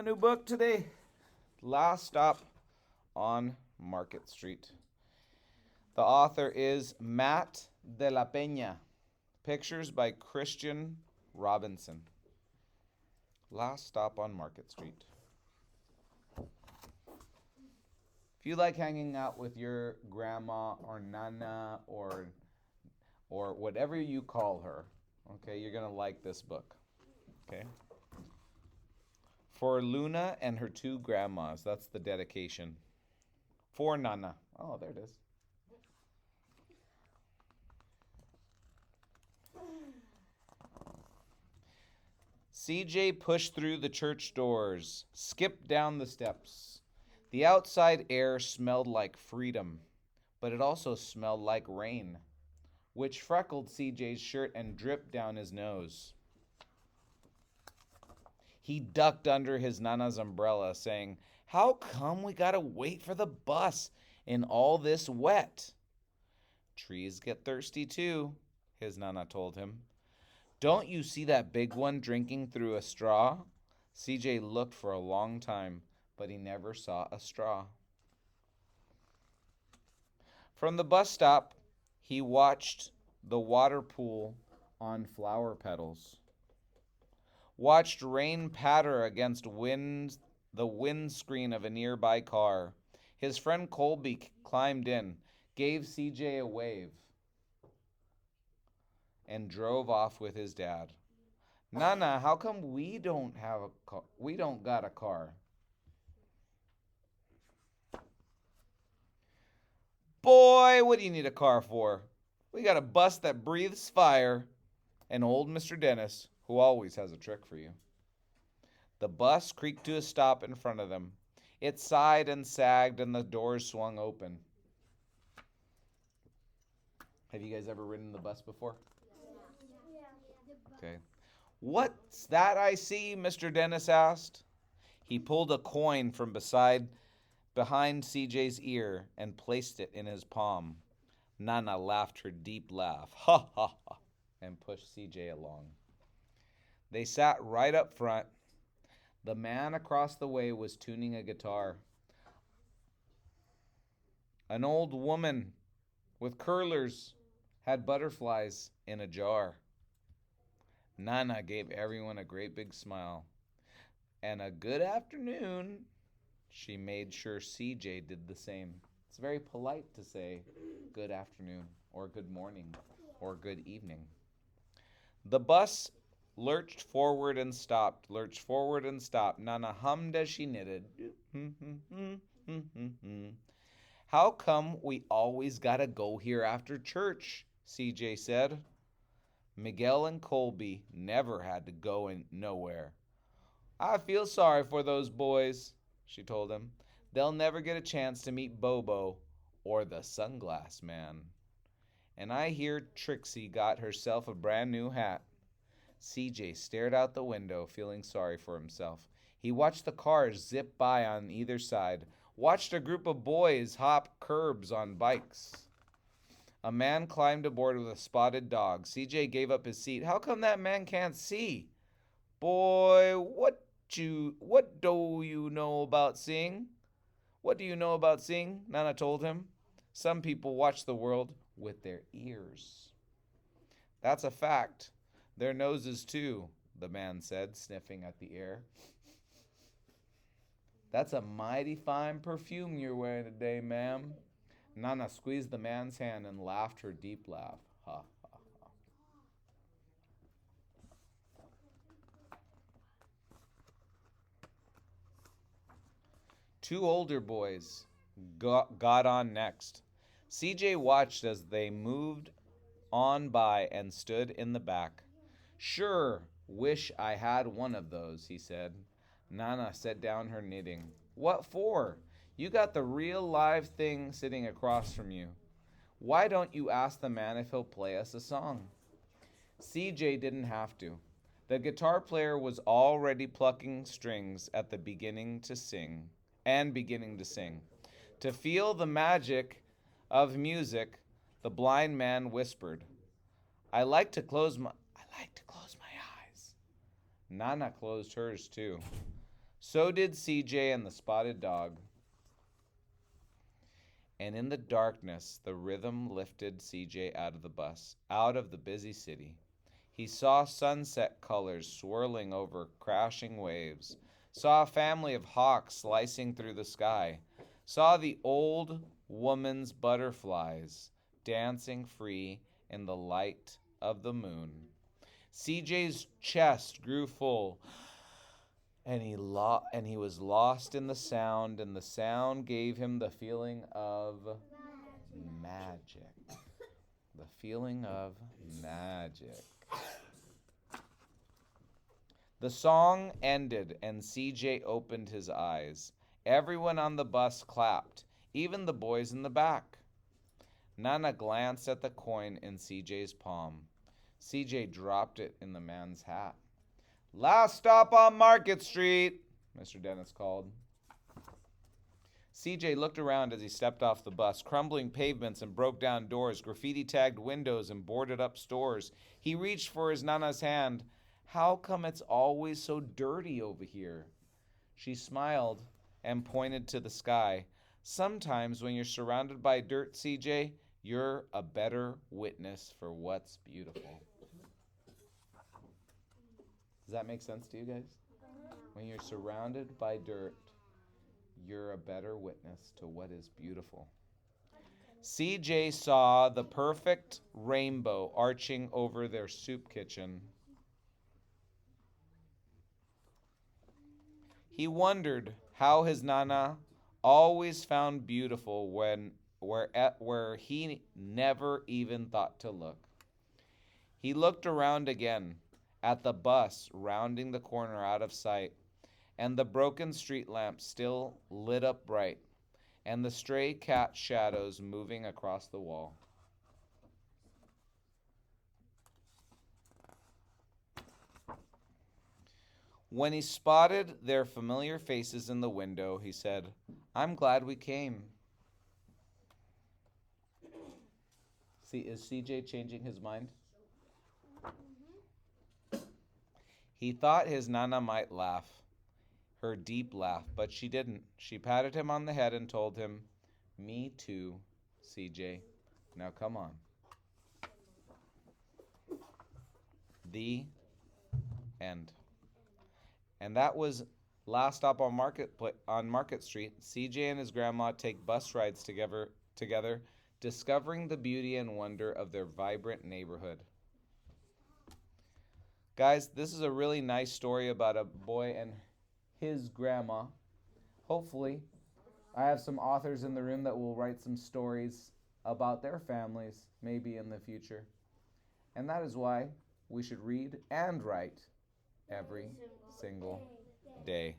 A new book today. Last Stop on Market Street. The author is Matt de la Peña. Pictures by Christian Robinson. Last Stop on Market Street. If you like hanging out with your grandma or nana or whatever you call her, okay, you're going to like this book. Okay? For Luna and her two grandmas. That's the dedication. For Nana. Oh, there it is. CJ pushed through the church doors, skipped down the steps. The outside air smelled like freedom, but it also smelled like rain, which freckled CJ's shirt and dripped down his nose. He ducked under his Nana's umbrella, saying, "How come we gotta wait for the bus in all this wet?" "Trees get thirsty too," his Nana told him. "Don't you see that big one drinking through a straw?" CJ looked for a long time, but he never saw a straw. From the bus stop, he watched the water pool on flower petals, watched rain patter against the windscreen of a nearby car. His friend Colby climbed in, gave CJ a wave, and drove off with his dad. "Nana, how come we don't got a car?" "Boy, what do you need a car for? We got a bus that breathes fire and old Mr. Dennis, who always has a trick for you." The bus creaked to a stop in front of them. It sighed and sagged and the doors swung open. Have you guys ever ridden the bus before? Okay. "What's that I see?" Mr. Dennis asked. He pulled a coin from behind CJ's ear and placed it in his palm. Nana laughed her deep laugh, ha ha ha, and pushed CJ along. They sat right up front. The man across the way was tuning a guitar. An old woman with curlers had butterflies in a jar. Nana gave everyone a great big smile and a good afternoon. She made sure CJ did the same. It's very polite to say good afternoon or good morning or good evening. The bus lurched forward and stopped, lurched forward and stopped. Nana hummed as she knitted. "How come we always gotta go here after church?" CJ said. Miguel and Colby never had to go nowhere. "I feel sorry for those boys," she told him. "They'll never get a chance to meet Bobo or the Sunglass Man. And I hear Trixie got herself a brand new hat." CJ stared out the window, feeling sorry for himself. He watched the cars zip by on either side, watched a group of boys hop curbs on bikes. A man climbed aboard with a spotted dog. CJ gave up his seat. "How come that man can't see?" "Boy, what do you know about seeing?" "What do you know about seeing?" Nana told him. "Some people watch the world with their ears." "That's a fact. Their noses, too," the man said, sniffing at the air. "That's a mighty fine perfume you're wearing today, ma'am." Nana squeezed the man's hand and laughed her deep laugh. Ha, ha, ha. Two older boys got on next. CJ watched as they moved on by and stood in the back. "Sure, wish I had one of those," he said. Nana set down her knitting. "What for? You got the real live thing sitting across from you. Why don't you ask the man if he'll play us a song?" CJ didn't have to. The guitar player was already plucking strings at the beginning to sing. To feel the magic of music, the blind man whispered, I like to close my eyes." Nana closed hers too. So did CJ and the spotted dog. And in the darkness, the rhythm lifted CJ out of the bus, out of the busy city. He saw sunset colors swirling over crashing waves, saw a family of hawks slicing through the sky, saw the old woman's butterflies dancing free in the light of the moon. CJ's chest grew full, and he was lost in the sound, and the sound gave him the feeling of magic. The feeling of magic. The song ended, and CJ opened his eyes. Everyone on the bus clapped, even the boys in the back. Nana glanced at the coin in CJ's palm. CJ dropped it in the man's hat. "Last stop on Market Street," Mr. Dennis called. CJ looked around as he stepped off the bus. Crumbling pavements and broke down doors, graffiti-tagged windows and boarded-up stores. He reached for his Nana's hand. "How come it's always so dirty over here?" She smiled and pointed to the sky. "Sometimes when you're surrounded by dirt, CJ, you're a better witness for what's beautiful." Does that make sense to you guys? When you're surrounded by dirt, you're a better witness to what is beautiful. CJ saw the perfect rainbow arching over their soup kitchen. He wondered how his Nana always found beautiful where he never even thought to look. He looked around again at the bus rounding the corner out of sight, and the broken street lamp still lit up bright, and the stray cat shadows moving across the wall. When he spotted their familiar faces in the window, he said, "I'm glad we came." See, is CJ changing his mind? He thought his Nana might laugh, her deep laugh, but she didn't. She patted him on the head and told him, "Me too, CJ. Now come on." The end. And that was Last Stop on Market Street. CJ and his grandma take bus rides together, discovering the beauty and wonder of their vibrant neighborhood. Guys, this is a really nice story about a boy and his grandma. Hopefully, I have some authors in the room that will write some stories about their families, maybe in the future. And that is why we should read and write every single day.